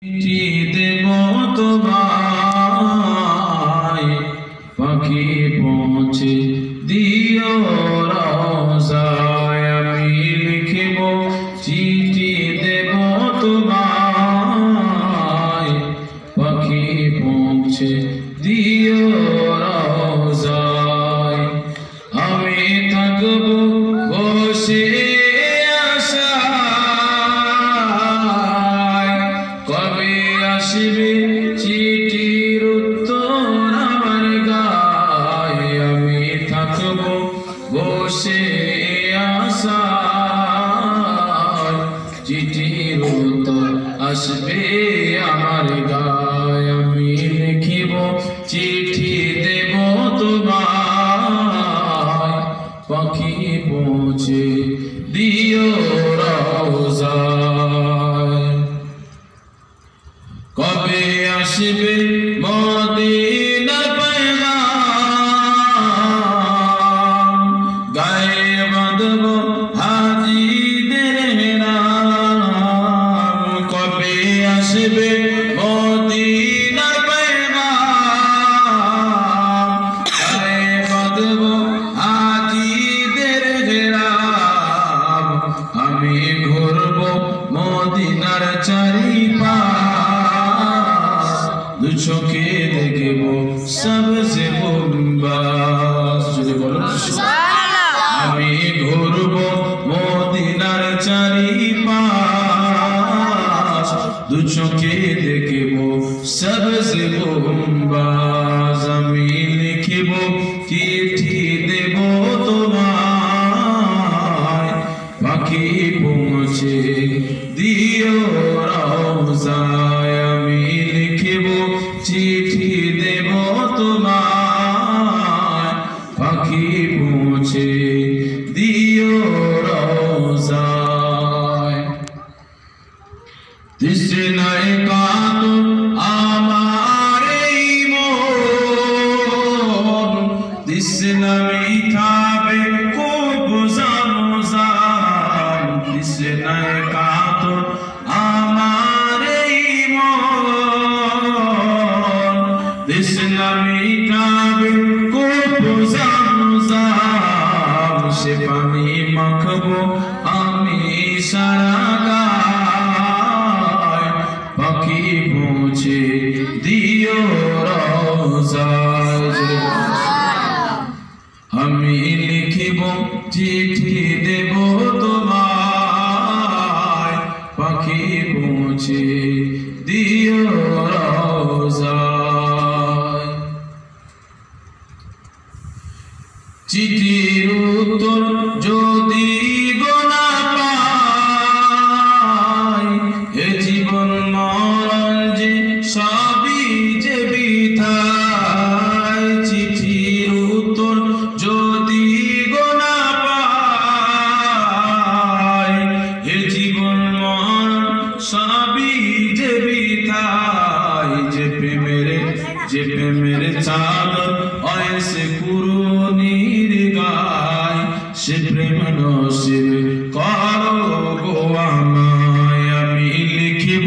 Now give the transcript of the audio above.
দেব তোমায় পাখি পৌঁছে দিও রওজায় আমি লিখিব চিঠি দেব তোমায় পাখি পৌঁছে দিও রওজায় আমি থাকব বসে আসবে চিঠির উত্তর আমার গায়ে আমি থাকব বসে আশায় চিঠির উত্তর আসবে আমার গায়ে আমি লিখিব চিঠি দেব তোমায় পাখি পৌঁছে দিও রওজায় কবে আসবে মদিনা পয়গাম গায়ে বাঁধব হাজিদের নাম কবে আসবে মদিনা পয়গাম গায়ে বাঁধব হাজিদের নাম আমি ঘুরব মদিনার চারিপাশ দু চোখে দেখব সবজে বুম্বাস আমি ঘুরব মদিনার চারিপাশ দু চোখে দেখব সবজে বুম্বাস আমি লিখিব চিঠি দেব তোমায় পাখি পৌঁছে দিও রওজায় আমি লিখিব চিঠি দেব তোমায় পাখি পৌঁছে দিও রওজায় তৃষ্ণায় কাতর আমার এই মন তৃষ্ণা মিটাবে খুব জামজাম তৃষ্ণায় কাতর আমার এই মন তৃষ্ণা মিটাবে খুব জামজাম সে পানি মাখবো আমি সারা গায় পাখি পৌঁছে দিও রওজায় আমি লিখিব চিঠি দেব তোমায় পাখি পৌঁছে দিও রওজায় চিঠির উত্তর যদি গোনা পাই এ জীবন মরণ যে সবই যে বৃথায় চিঠির উত্তর যদি গোনা পাই এ জীবন মরণ সবই যে বৃথায় যে প্রেমের চাদর অয়েসে কুরুনির গায় সে প্রেম নসিব করো গো আমায় আমি লিখিব